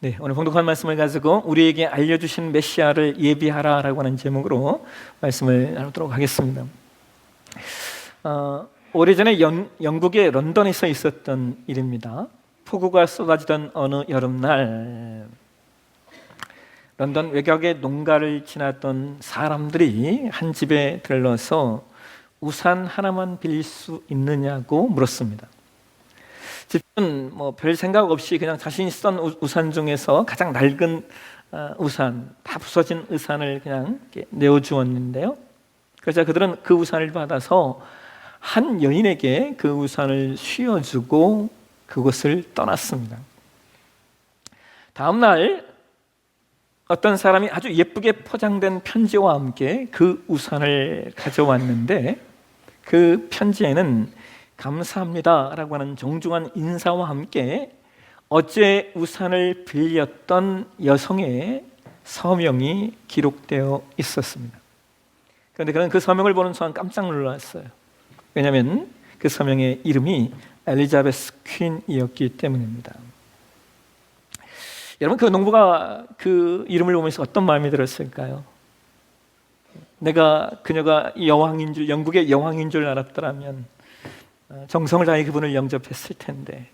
네, 오늘 봉독한 말씀을 가지고 우리에게 알려주신 메시아를 예비하라라고 하는 제목으로 말씀을 나누도록 하겠습니다. 오래전에 영국의 런던에서 있었던 일입니다. 폭우가 쏟아지던 어느 여름날 런던 외곽의 농가를 지나던 사람들이 한 집에 들러서 우산 하나만 빌릴 수 있느냐고 물었습니다. 집은 별 생각 없이 그냥 자신이 쓰던 우산 중에서 가장 낡은 우산, 다 부서진 우산을 그냥 내어주었는데요. 그래서 그들은 그 우산을 받아서 한 여인에게 그 우산을 씌워주고 그곳을 떠났습니다. 다음 날 어떤 사람이 아주 예쁘게 포장된 편지와 함께 그 우산을 가져왔는데 그 편지에는 감사합니다 라고 하는 정중한 인사와 함께 어제 우산을 빌렸던 여성의 서명이 기록되어 있었습니다. 그런데 그는 그 서명을 보는 순간 깜짝 놀랐어요. 왜냐하면 그 서명의 이름이 엘리자베스 퀸이었기 때문입니다. 여러분, 그 농부가 그 이름을 보면서 어떤 마음이 들었을까요? 내가 그녀가 여왕인 줄, 영국의 여왕인 줄 알았더라면 정성을 다해 그분을 영접했을 텐데,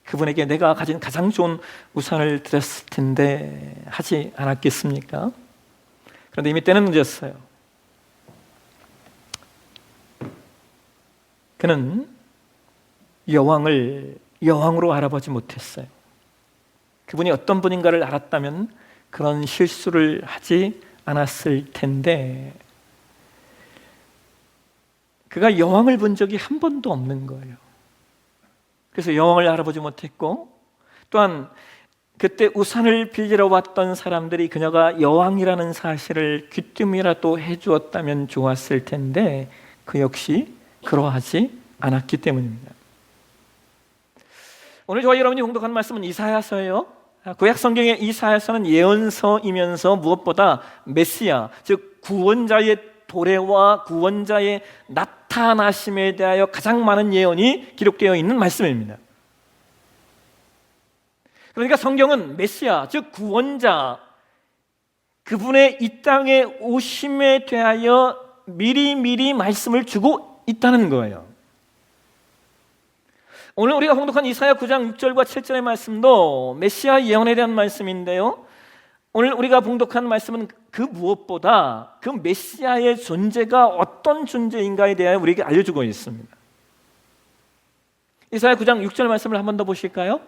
그분에게 내가 가진 가장 좋은 우산을 드렸을 텐데 하지 않았겠습니까? 그런데 이미 때는 늦었어요. 그는 여왕을 여왕으로 알아보지 못했어요. 그분이 어떤 분인가를 알았다면 그런 실수를 하지 않았을 텐데, 그가 여왕을 본 적이 한 번도 없는 거예요. 그래서 여왕을 알아보지 못했고, 또한 그때 우산을 빌리러 왔던 사람들이 그녀가 여왕이라는 사실을 귀뜸이라도 해주었다면 좋았을 텐데 그 역시 그러하지 않았기 때문입니다. 오늘 저와 여러분이 공독한 말씀은 이사야서예요. 구약 성경의 이사야서는 예언서이면서 무엇보다 메시아, 즉 구원자의 도래와 구원자의 나타나심에 대하여 가장 많은 예언이 기록되어 있는 말씀입니다. 그러니까 성경은 메시아, 즉 구원자, 그분의 이 땅에 오심에 대하여 미리미리 말씀을 주고 있다는 거예요. 오늘 우리가 봉독한 이사야 9장 6절과 7절의 말씀도 메시아 예언에 대한 말씀인데요, 오늘 우리가 봉독한 말씀은 그 무엇보다 그 메시아의 존재가 어떤 존재인가에 대하여 우리에게 알려주고 있습니다. 이사야 9장 6절 말씀을 한 번 더 보실까요?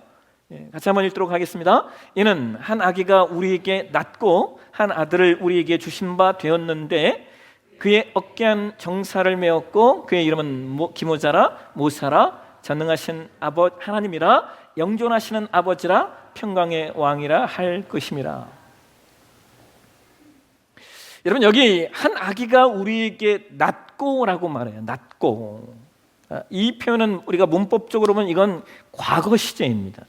같이 한번 읽도록 하겠습니다. 이는 한 아기가 우리에게 낳고 한 아들을 우리에게 주신 바 되었는데 그의 어깨한 정사를 메었고 그의 이름은 기모자라 모사라 전능하신 하나님이라 영존하시는 아버지라 평강의 왕이라 할 것임이라. 여러분, 여기 한 아기가 우리에게 낳고라고 말해요. 낳고. 이 표현은 우리가 문법적으로 보면 이건 과거 시제입니다.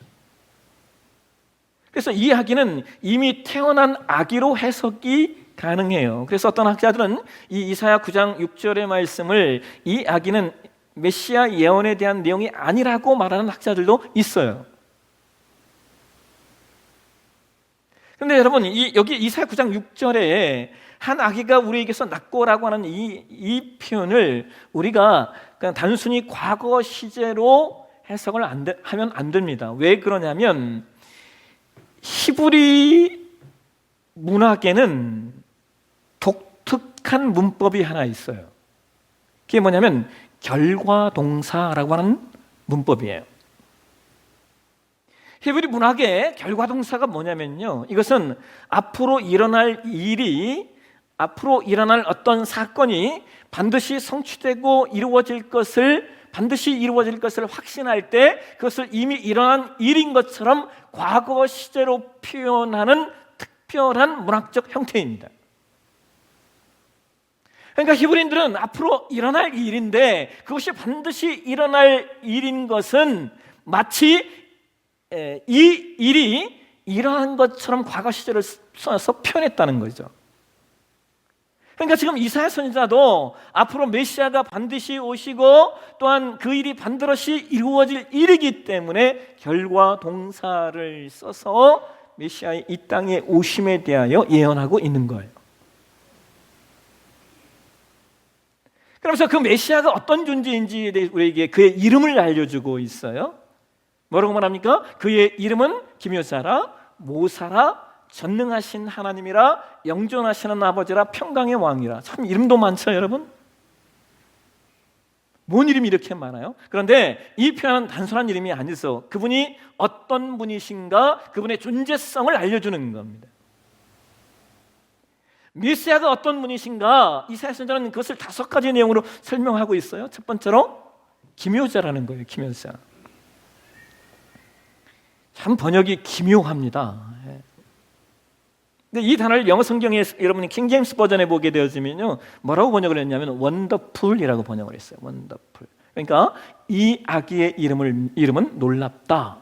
그래서 이 아기는 이미 태어난 아기로 해석이 가능해요. 그래서 어떤 학자들은 이 이사야 9장 6절의 말씀을 이 아기는 메시아 예언에 대한 내용이 아니라고 말하는 학자들도 있어요. 그런데 여러분, 여기 이사야 9장 6절에 한 아기가 우리에게서 낳고라고 하는 이 표현을 우리가 그냥 단순히 과거 시제로 해석을 하면 안 됩니다. 왜 그러냐면 히브리 문학에는 독특한 문법이 하나 있어요. 그게 뭐냐면 결과동사라고 하는 문법이에요. 히브리 문학의 결과동사가 뭐냐면요, 이것은 앞으로 일어날 어떤 사건이 반드시 성취되고 반드시 이루어질 것을 확신할 때 그것을 이미 일어난 일인 것처럼 과거 시제로 표현하는 특별한 문학적 형태입니다. 그러니까 히브리인들은 앞으로 일어날 일인데 그것이 반드시 일어날 일인 것은 마치 이 일이 일어난 것처럼 과거 시제를 써서 표현했다는 거죠. 그러니까 지금 이사야 선지자도 앞으로 메시아가 반드시 오시고 또한 그 일이 반드시 이루어질 일이기 때문에 결과 동사를 써서 메시아의 이 땅에 오심에 대하여 예언하고 있는 거예요. 그러면서 그 메시아가 어떤 존재인지에 대해 우리에게 그의 이름을 알려주고 있어요. 뭐라고 말합니까? 그의 이름은 기묘자라, 모사라, 전능하신 하나님이라, 영존하시는 아버지라, 평강의 왕이라. 참 이름도 많죠, 여러분? 뭔 이름이 이렇게 많아요? 그런데 이 표현은 단순한 이름이 아니죠. 그분이 어떤 분이신가, 그분의 존재성을 알려주는 겁니다. 메시아가 어떤 분이신가, 이사야 선지자는 그것을 5가지 내용으로 설명하고 있어요. 첫 번째로 기묘자라는 거예요. 기묘자. 참 번역이 기묘합니다. 근데 이 단어를 영어 성경에 여러분이 킹 제임스 버전에 보게 되어지면요, 뭐라고 번역을 했냐면 원더풀이라고 번역을 했어요. 원더풀. 그러니까 이 아기의 이름은 놀랍다.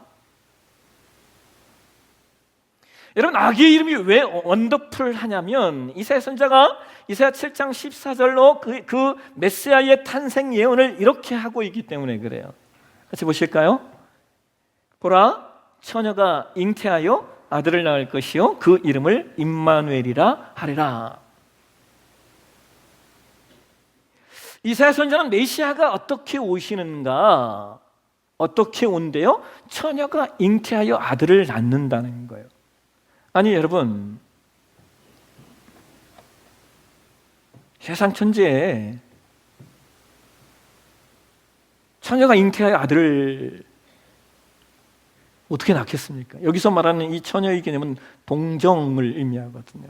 여러분, 아기의 이름이 왜 원더풀 하냐면 이사야 선지자가 이사야 7장 14절로 그 메시아의 탄생 예언을 이렇게 하고 있기 때문에 그래요. 같이 보실까요? 보라, 처녀가 잉태하여 아들을 낳을 것이요 그 이름을 임마누엘이라 하리라. 이사야 선지자는 메시아가 어떻게 오시는가, 어떻게 온대요? 처녀가 잉태하여 아들을 낳는다는 거예요. 아니 여러분, 세상 천지에 처녀가 잉태하여 아들을 어떻게 낳겠습니까? 여기서 말하는 이 처녀의 개념은 동정을 의미하거든요.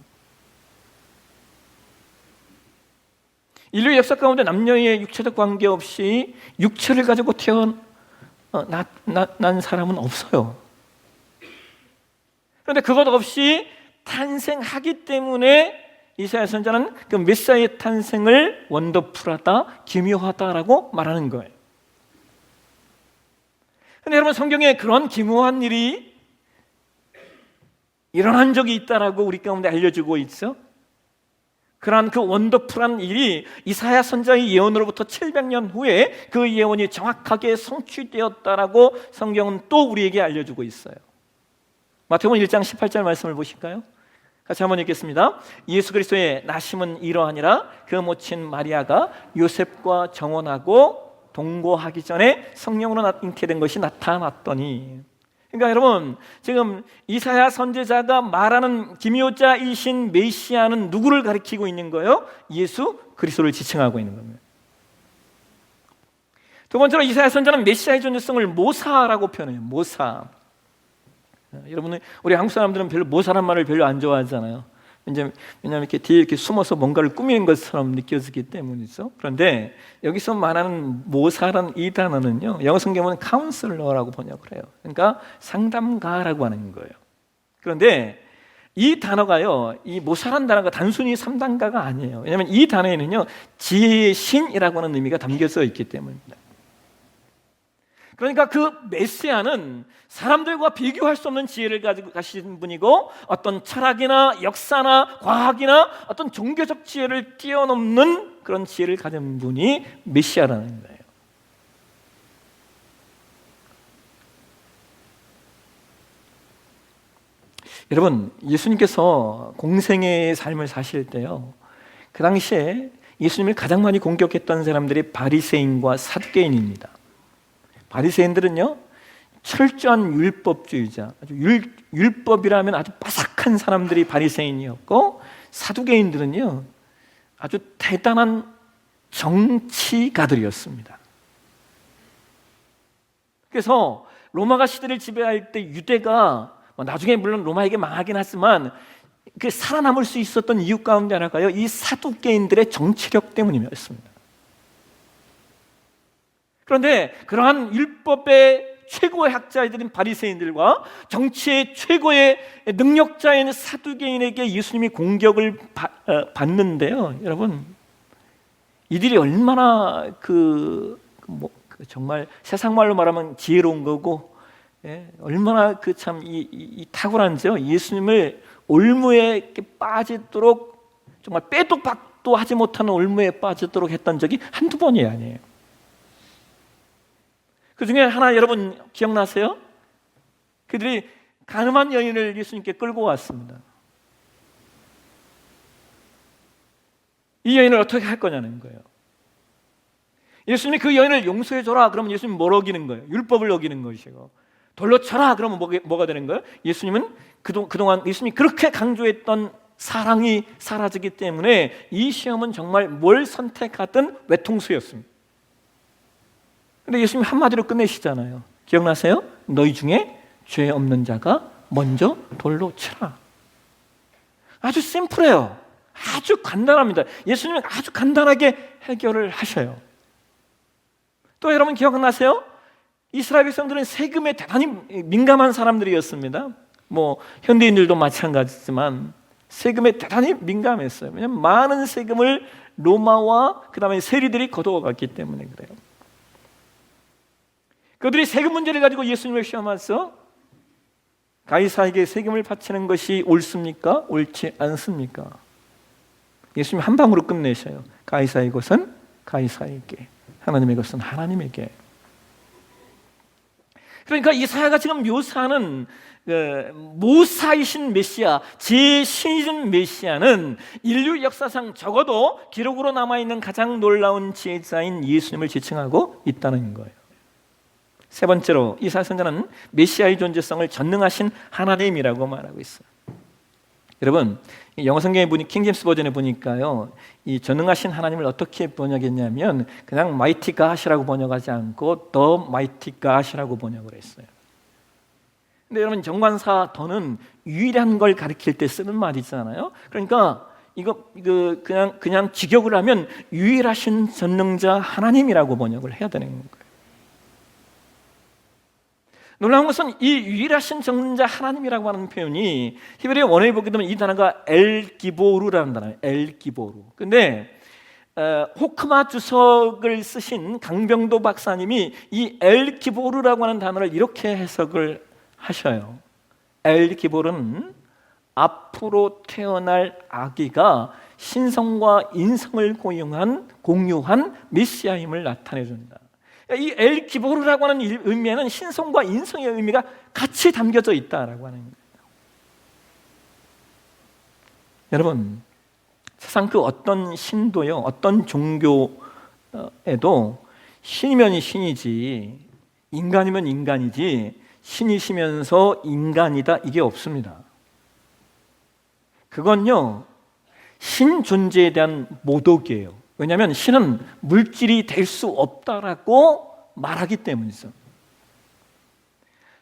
인류의 역사 가운데 남녀의 육체적 관계 없이 육체를 가지고 태어난 사람은 없어요. 그런데 그것 없이 탄생하기 때문에 이사야 선지자는 그 메시아의 탄생을 원더풀하다, 기묘하다라고 말하는 거예요. 근데 여러분, 성경에 그런 기묘한 일이 일어난 적이 있다라고 우리 가운데 알려주고 있죠. 그러한 그 원더풀한 일이 이사야 선지자의 예언으로부터 700년 후에 그 예언이 정확하게 성취되었다라고 성경은 또 우리에게 알려주고 있어요. 마태복음 1장 18절 말씀을 보실까요? 같이 한번 읽겠습니다. 예수 그리스도의 나심은 이러하니라. 그 모친 마리아가 요셉과 정혼하고 동거하기 전에 성령으로 잉태된 것이 나타났더니. 그러니까 여러분, 지금 이사야 선지자가 말하는 기묘자이신 메시아는 누구를 가리키고 있는 거예요? 예수 그리스도를 지칭하고 있는 겁니다. 두 번째로 이사야 선지자는 메시아의 존재성을 모사라고 표현해요. 모사. 여러분, 우리 한국 사람들은 별로 모사란 말을 별로 안 좋아하잖아요. 왜냐하면 이렇게 뒤에 이렇게 숨어서 뭔가를 꾸미는 것처럼 느껴지기 때문이죠. 그런데 여기서 말하는 모사란 이 단어는요, 영어 성경은 카운슬러라고 번역을 해요. 그러니까 상담가라고 하는 거예요. 그런데 이 단어가요, 이 모사란 단어가 단순히 상담가가 아니에요. 왜냐하면 이 단어에는요, 지혜의 신이라고 하는 의미가 담겨져 있기 때문입니다. 그러니까 그 메시아는 사람들과 비교할 수 없는 지혜를 가지고 가신 분이고, 어떤 철학이나 역사나 과학이나 어떤 종교적 지혜를 뛰어넘는 그런 지혜를 가진 분이 메시아라는 거예요. 여러분, 예수님께서 공생애의 삶을 사실 때요, 그 당시에 예수님을 가장 많이 공격했던 사람들이 바리새인과 사두개인입니다. 바리새인들은요, 철저한 율법주의자, 아주 율법이라면 아주 바삭한 사람들이 바리새인이었고, 사두개인들은요, 아주 대단한 정치가들이었습니다. 그래서 로마가 시대를 지배할 때 유대가 나중에 물론 로마에게 망하긴 하지만 그 살아남을 수 있었던 이유 가운데 하나가요, 이 사두개인들의 정치력 때문이었습니다. 그런데 그러한 율법의 최고의 학자들인 바리새인들과 정치의 최고의 능력자인 사두개인에게 예수님이 공격을 받는데요, 여러분, 이들이 얼마나 정말 세상 말로 말하면 지혜로운 거고, 얼마나 참 이 탁월한지요. 예수님을 올무에 빠지도록 정말 빼도 박도 아무것도 하지 못하는 올무에 빠지도록 했던 적이 한두 번이 아니에요. 그 중에 하나 여러분 기억나세요? 그들이 가늠한 여인을 예수님께 끌고 왔습니다. 이 여인을 어떻게 할 거냐는 거예요. 예수님이 그 여인을 용서해줘라 그러면 예수님이 뭘 어기는 거예요? 율법을 어기는 것이고, 돌로 쳐라 그러면 뭐가 되는 거예요? 예수님은 그동안 예수님이 그렇게 강조했던 사랑이 사라지기 때문에 이 시험은 정말 뭘 선택하든 외통수였습니다. 근데 예수님이 한마디로 끝내시잖아요. 기억나세요? 너희 중에 죄 없는 자가 먼저 돌로 치라. 아주 심플해요. 아주 간단합니다. 예수님은 아주 간단하게 해결을 하셔요. 또 여러분 기억나세요? 이스라엘 백성들은 세금에 대단히 민감한 사람들이었습니다. 뭐 현대인들도 마찬가지지만 세금에 대단히 민감했어요. 왜냐하면 많은 세금을 로마와 그 다음에 세리들이 거두어갔기 때문에 그래요. 그들이 세금 문제를 가지고 예수님을 시험해서 가이사에게 세금을 바치는 것이 옳습니까? 옳지 않습니까? 예수님이 한 방으로 끝내셔요. 가이사의 것은 가이사에게, 하나님의 것은 하나님에게. 그러니까 이사야가 지금 묘사하는 모사이신 메시아, 제 신이신 메시아는 인류 역사상 적어도 기록으로 남아있는 가장 놀라운 지혜자인 예수님을 지칭하고 있다는 거예요. 세 번째로 이사야 선지자는 메시아의 존재성을 전능하신 하나님이라고 말하고 있어요. 여러분, 영어 성경에 보니 킹제임스 버전에 보니까요, 이 전능하신 하나님을 어떻게 번역했냐면 그냥 Mighty God이라고 번역하지 않고 The Mighty God이라고 번역을 했어요. 근데 여러분, 정관사 더는 유일한 걸 가리킬 때 쓰는 말이잖아요. 그러니까 이거 그냥 직역을 하면 유일하신 전능자 하나님이라고 번역을 해야 되는 거예요. 놀라운 것은 이 유일하신 전능자 하나님이라고 하는 표현이 히브리 원어에 보게 되면 이 단어가 엘기보르라는 단어예요. 엘기보르. 근데 호크마 주석을 쓰신 강병도 박사님이 이 엘기보르라고 하는 단어를 이렇게 해석을 하셔요. 엘기보르는 앞으로 태어날 아기가 신성과 인성을 공유한 메시아임을 나타내준다. 이 엘기보르라고 하는 의미에는 신성과 인성의 의미가 같이 담겨져 있다라고 하는 거예요. 여러분, 세상 그 어떤 신도요, 어떤 종교에도 신이면 신이지 인간이면 인간이지 신이시면서 인간이다 이게 없습니다. 그건요, 신 존재에 대한 모독이에요. 왜냐하면 신은 물질이 될 수 없다라고 말하기 때문이죠.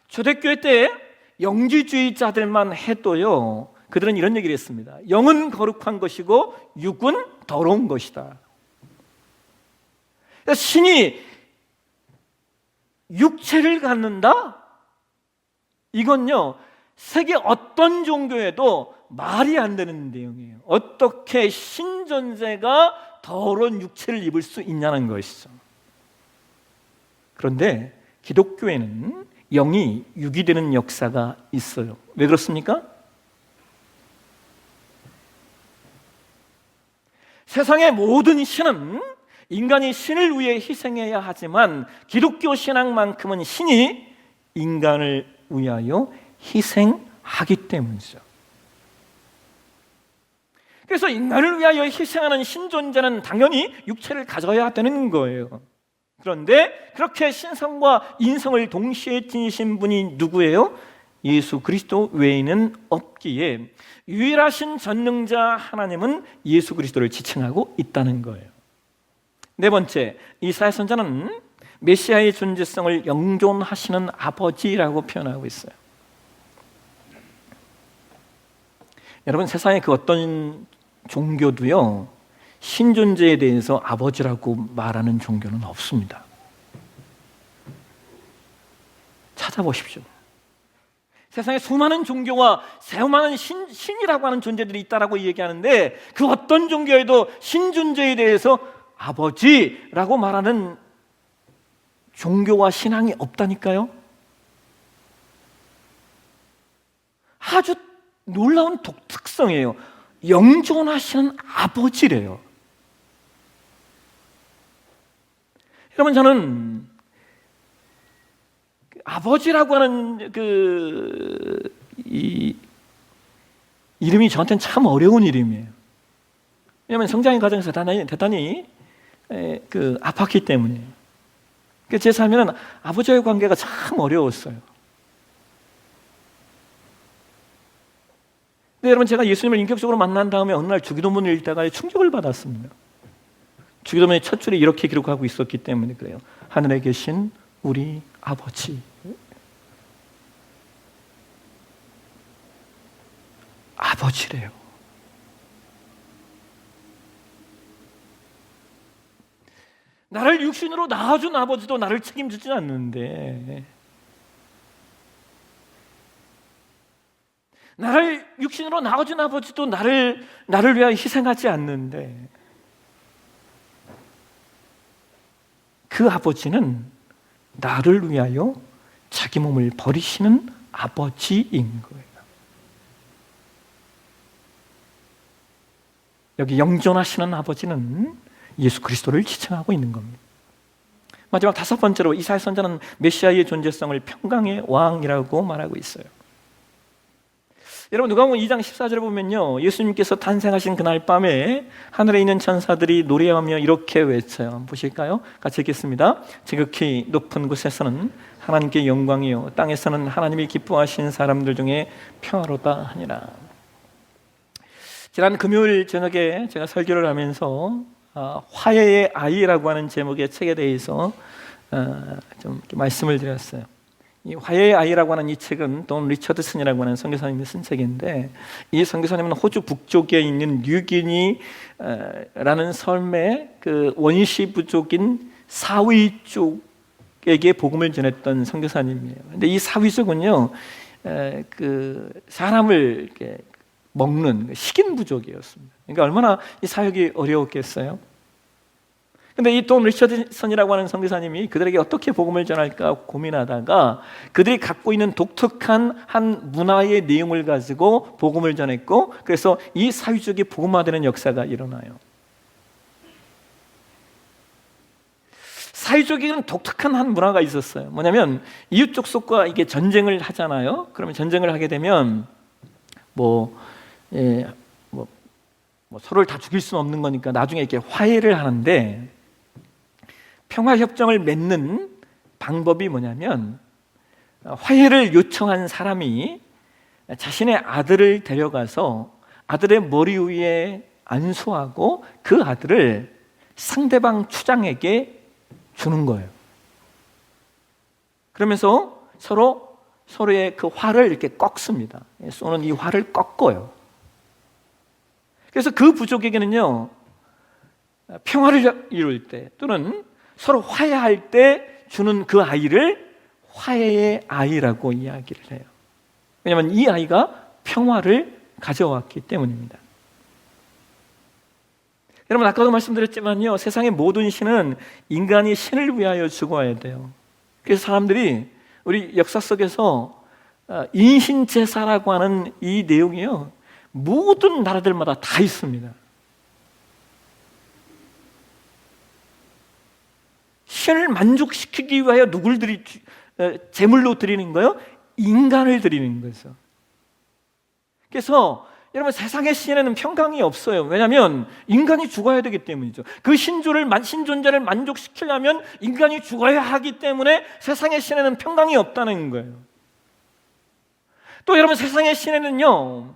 초대교회 때 영지주의자들만 해도요, 그들은 이런 얘기를 했습니다. 영은 거룩한 것이고 육은 더러운 것이다. 신이 육체를 갖는다? 이건요, 세계 어떤 종교에도 말이 안 되는 내용이에요. 어떻게 신 존재가 더러운 육체를 입을 수 있냐는 것이죠. 그런데 기독교에는 영이 육이 되는 역사가 있어요. 왜 그렇습니까? 세상의 모든 신은 인간이 신을 위해 희생해야 하지만 기독교 신앙만큼은 신이 인간을 위하여 희생하기 때문이죠. 그래서 인간을 위하여 희생하는 신존재는 당연히 육체를 가져야 되는 거예요. 그런데 그렇게 신성과 인성을 동시에 지니신 분이 누구예요? 예수 그리스도 외에는 없기에 유일하신 전능자 하나님은 예수 그리스도를 지칭하고 있다는 거예요. 네 번째, 이사야 선지자는 메시아의 존재성을 영존하시는 아버지라고 표현하고 있어요. 여러분, 세상에 그 어떤 종교도요, 신존재에 대해서 아버지라고 말하는 종교는 없습니다. 찾아보십시오. 세상에 수많은 종교와 수많은 신이라고 하는 존재들이 있다라고 얘기하는데 그 어떤 종교에도 신존재에 대해서 아버지라고 말하는 종교와 신앙이 없다니까요. 아주 놀라운 독특성이에요. 영존하시는 아버지래요. 여러분, 저는 아버지라고 하는 이 이름이 저한테는 참 어려운 이름이에요. 왜냐하면 성장의 과정에서 대단히 아팠기 때문이에요. 제 삶에는 아버지와의 관계가 참 어려웠어요. 근데 여러분, 제가 예수님을 인격적으로 만난 다음에 어느 날 주기도문을 읽다가 충격을 받았습니다. 주기도문의 첫 줄이 이렇게 기록하고 있었기 때문에 그래요. 하늘에 계신 우리 아버지. 아버지래요. 나를 육신으로 낳아준 아버지도 나를 책임지지 않는데, 나를 육신으로 낳아준 아버지도 나를 위하여 희생하지 않는데, 그 아버지는 나를 위하여 자기 몸을 버리시는 아버지인 거예요. 여기 영존하시는 아버지는 예수 그리스도를 지칭하고 있는 겁니다. 마지막 다섯 번째로 이사야 선지자는 메시아의 존재성을 평강의 왕이라고 말하고 있어요. 여러분, 누가복음 2장 14절에 보면요, 예수님께서 탄생하신 그날 밤에 하늘에 있는 천사들이 노래하며 이렇게 외쳐요. 한번 보실까요? 같이 읽겠습니다. 지극히 높은 곳에서는 하나님께 영광이요, 땅에서는 하나님이 기뻐하신 사람들 중에 평화로다 하니라. 지난 금요일 저녁에 제가 설교를 하면서 화해의 아이라고 하는 제목의 책에 대해서 좀 말씀을 드렸어요. 이 화해의 아이라고 하는 이 책은 돈 리처드슨이라고 하는 선교사님이 쓴 책인데, 이 선교사님은 호주 북쪽에 있는 뉴기니라는 섬의 그 원시 부족인 사위 쪽에게 복음을 전했던 선교사님이에요. 근데 이 사위 쪽은요, 그 사람을 이렇게 먹는 식인 부족이었습니다. 그러니까 얼마나 이 사역이 어려웠겠어요. 근데 이 돈 리처드슨이라고 하는 선교사님이 그들에게 어떻게 복음을 전할까 고민하다가 그들이 갖고 있는 독특한 한 문화의 내용을 가지고 복음을 전했고, 그래서 이 사회적이 복음화되는 역사가 일어나요. 사회적인 독특한 한 문화가 있었어요. 뭐냐면 이웃 족속과 이게 전쟁을 하잖아요. 그러면 전쟁을 하게 되면 서로를 다 죽일 수는 없는 거니까 나중에 이렇게 화해를 하는데, 평화협정을 맺는 방법이 뭐냐면, 화해를 요청한 사람이 자신의 아들을 데려가서 아들의 머리 위에 안수하고 그 아들을 상대방 추장에게 주는 거예요. 그러면서 서로의 그 활을 이렇게 꺾습니다. 쏘는 이 활을 꺾어요. 그래서 그 부족에게는요, 평화를 이룰 때 또는 서로 화해할 때 주는 그 아이를 화해의 아이라고 이야기를 해요. 왜냐하면 이 아이가 평화를 가져왔기 때문입니다. 여러분, 아까도 말씀드렸지만요, 세상의 모든 신은 인간이 신을 위하여 죽어야 돼요. 그래서 사람들이 우리 역사 속에서 인신제사라고 하는 이 내용이요, 모든 나라들마다 다 있습니다. 신을 만족시키기 위하여 누굴 제물로 드리는 거예요? 인간을 드리는 거죠. 그래서 여러분, 세상의 신에는 평강이 없어요. 왜냐하면 인간이 죽어야 되기 때문이죠. 그 신존재를 만족시키려면 인간이 죽어야 하기 때문에 세상의 신에는 평강이 없다는 거예요. 또 여러분, 세상의 신에는요,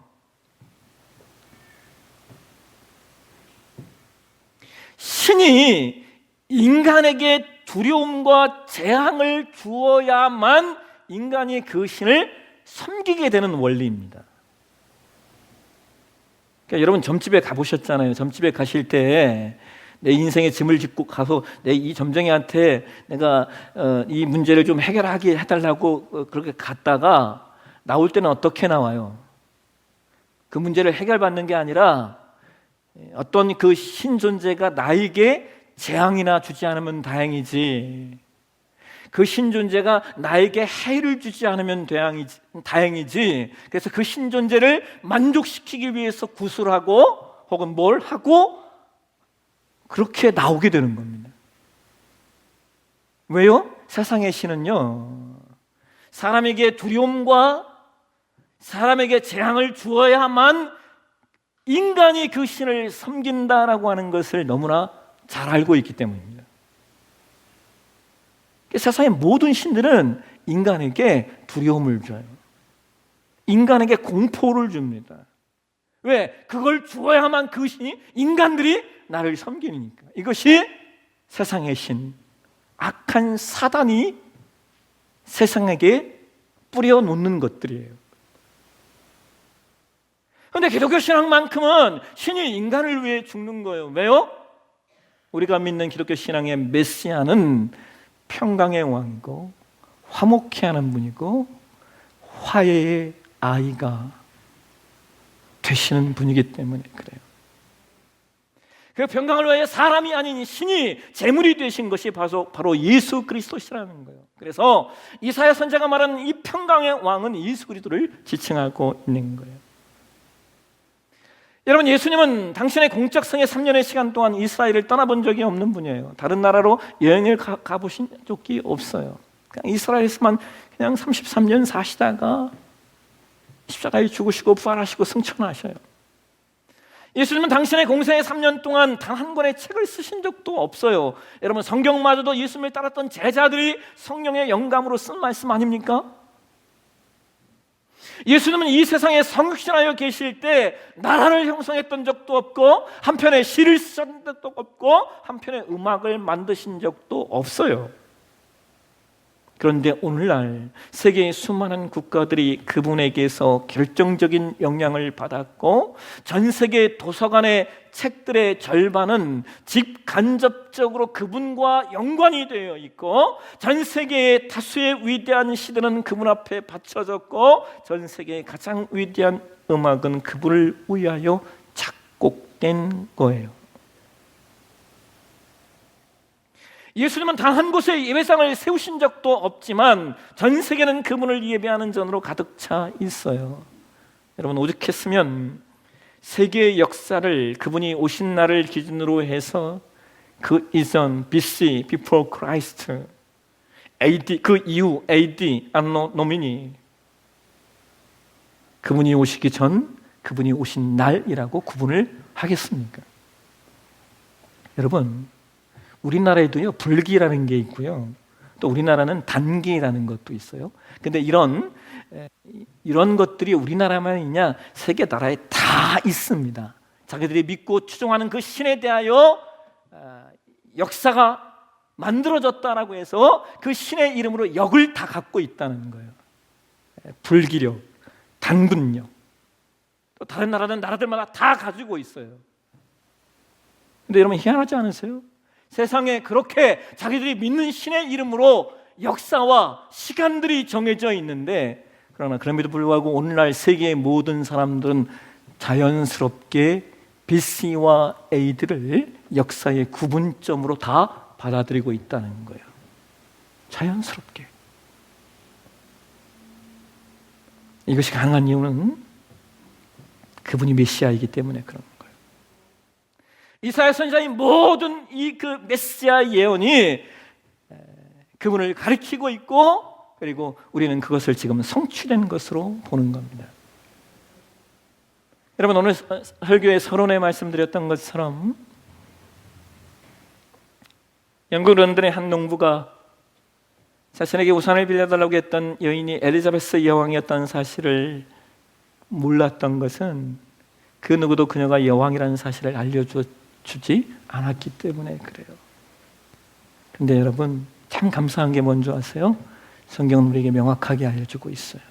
신이 인간에게 두려움과 재앙을 주어야만 인간이 그 신을 섬기게 되는 원리입니다. 그러니까 여러분, 점집에 가보셨잖아요. 점집에 가실 때 내 인생의 짐을 짓고 가서 이 점쟁이한테 내가 이 문제를 좀 해결하게 해달라고 그렇게 갔다가 나올 때는 어떻게 나와요? 그 문제를 해결받는 게 아니라 어떤 그 신존재가 나에게 재앙이나 주지 않으면 다행이지, 그 신존재가 나에게 해를 주지 않으면 다행이지, 그래서 그 신존재를 만족시키기 위해서 구술하고 혹은 뭘 하고 그렇게 나오게 되는 겁니다. 왜요? 세상의 신은요, 사람에게 두려움과 사람에게 재앙을 주어야만 인간이 그 신을 섬긴다라고 하는 것을 너무나 잘 알고 있기 때문입니다. 세상의 모든 신들은 인간에게 두려움을 줘요. 인간에게 공포를 줍니다. 왜? 그걸 주어야만 그 신이, 인간들이 나를 섬기니까. 이것이 세상의 신, 악한 사단이 세상에게 뿌려놓는 것들이에요. 그런데 기독교 신앙만큼은 신이 인간을 위해 죽는 거예요. 왜요? 우리가 믿는 기독교 신앙의 메시아는 평강의 왕이고 화목케 하는 분이고 화해의 아이가 되시는 분이기 때문에 그래요. 그 평강을 위해 사람이 아닌 신이 제물이 되신 것이 바로 예수 그리스도시라는 거예요. 그래서 이사야 선지자가 말하는 이 평강의 왕은 예수 그리스도를 지칭하고 있는 거예요. 여러분, 예수님은 당신의 공적성의 3년의 시간 동안 이스라엘을 떠나본 적이 없는 분이에요. 다른 나라로 여행을 가보신 적이 없어요. 그냥 이스라엘에서만 그냥 33년 사시다가 십자가에 죽으시고 부활하시고 승천하셔요. 예수님은 당신의 공생의 3년 동안 단 한 권의 책을 쓰신 적도 없어요. 여러분, 성경마저도 예수님을 따랐던 제자들이 성령의 영감으로 쓴 말씀 아닙니까? 예수님은 이 세상에 성육신하여 계실 때 나라를 형성했던 적도 없고, 한편의 시를 쓰신 적도 없고, 한편의 음악을 만드신 적도 없어요. 그런데 오늘날 세계의 수많은 국가들이 그분에게서 결정적인 영향을 받았고, 전 세계 도서관의 책들의 절반은 직간접적으로 그분과 연관이 되어 있고, 전 세계의 다수의 위대한 시들은 그분 앞에 바쳐졌고, 전 세계의 가장 위대한 음악은 그분을 위하여 작곡된 거예요. 예수님은 단 한 곳에 예배상을 세우신 적도 없지만 전 세계는 그분을 예배하는 전으로 가득 차 있어요. 여러분, 오죽했으면 세계의 역사를 그분이 오신 날을 기준으로 해서 그 이전 BC, Before Christ, AD, 그 이후 AD, 안노 노미니, 그분이 오시기 전, 그분이 오신 날이라고 구분을 하겠습니까? 여러분, 우리나라에도요, 불기라는 게 있고요, 또 우리나라는 단기라는 것도 있어요. 근데 이런 것들이 우리나라만 있냐? 세계 나라에 다 있습니다. 자기들이 믿고 추종하는 그 신에 대하여 역사가 만들어졌다라고 해서 그 신의 이름으로 역을 다 갖고 있다는 거예요. 불기력, 단군력, 또 다른 나라들마다 다 가지고 있어요. 근데 여러분, 희한하지 않으세요? 세상에 그렇게 자기들이 믿는 신의 이름으로 역사와 시간들이 정해져 있는데, 그러나 그럼에도 불구하고 오늘날 세계의 모든 사람들은 자연스럽게 BC와 AD를 역사의 구분점으로 다 받아들이고 있다는 거예요. 자연스럽게. 이것이 가능한 이유는 그분이 메시아이기 때문에 그런 거예요. 이사야 선지자의 모든 그 메시아 예언이 그분을 가리키고 있고, 그리고 우리는 그것을 지금 성취된 것으로 보는 겁니다. 여러분, 오늘 설교의 서론에 말씀드렸던 것처럼 영국 런던의 한 농부가 자신에게 우산을 빌려달라고 했던 여인이 엘리자베스 여왕이었던 사실을 몰랐던 것은 그 누구도 그녀가 여왕이라는 사실을 알려주지 않았기 때문에 그래요. 그런데 여러분, 참 감사한 게 뭔지 아세요? 성경은 우리에게 명확하게 알려주고 있어요.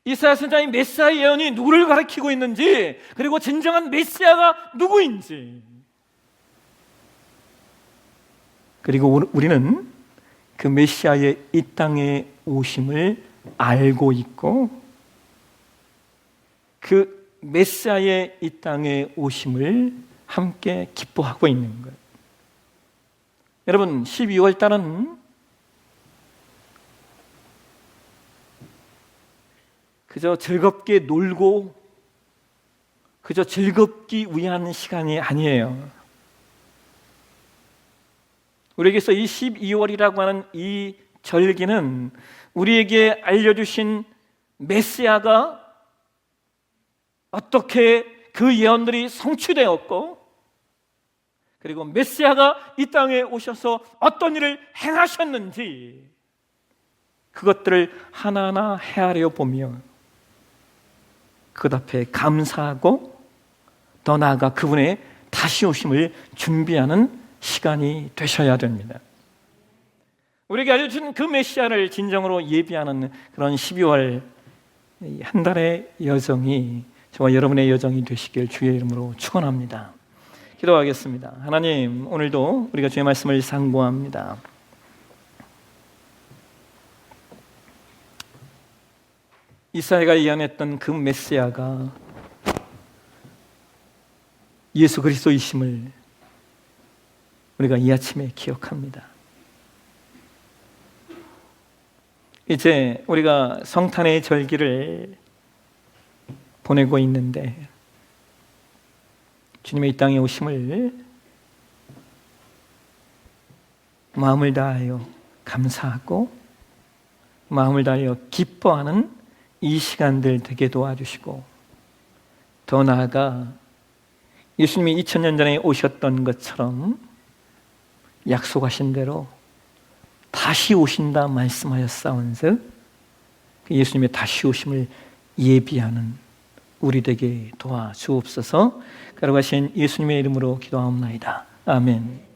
이사야 선지자의 메시아 예언이 누구를 가리키고 있는지, 그리고 진정한 메시아가 누구인지, 그리고 우리는 그 메시아의 이 땅에 오심을 알고 있고, 그 메시아의 이 땅에 오심을 함께 기뻐하고 있는 거예요. 여러분, 12월 달은 그저 즐겁게 놀고 그저 즐겁기 위한 시간이 아니에요. 우리에게서 이 12월이라고 하는 이 절기는 우리에게 알려주신 메시아가 어떻게 그 예언들이 성취되었고, 그리고 메시아가 이 땅에 오셔서 어떤 일을 행하셨는지 그것들을 하나하나 헤아려 보며 그것 앞에 감사하고 더 나아가 그분의 다시 오심을 준비하는 시간이 되셔야 됩니다. 우리에게 알려준 그 메시아를 진정으로 예비하는 그런 12월 한 달의 여정이 저와 여러분의 여정이 되시길 주의 이름으로 축원합니다. 기도하겠습니다. 하나님, 오늘도 우리가 주의 말씀을 상고합니다. 이사야가 예언했던 그 메시아가 예수 그리스도이심을 우리가 이 아침에 기억합니다. 이제 우리가 성탄의 절기를 보내고 있는데 주님의 이 땅에 오심을 마음을 다하여 감사하고 마음을 다하여 기뻐하는 이 시간들 되게 도와주시고, 더 나아가 예수님이 2000년 전에 오셨던 것처럼 약속하신 대로 다시 오신다 말씀하였사온즉 그 예수님의 다시 오심을 예비하는 우리 되게 도와주옵소서. 걸어가신 예수님의 이름으로 기도하옵나이다. 아멘.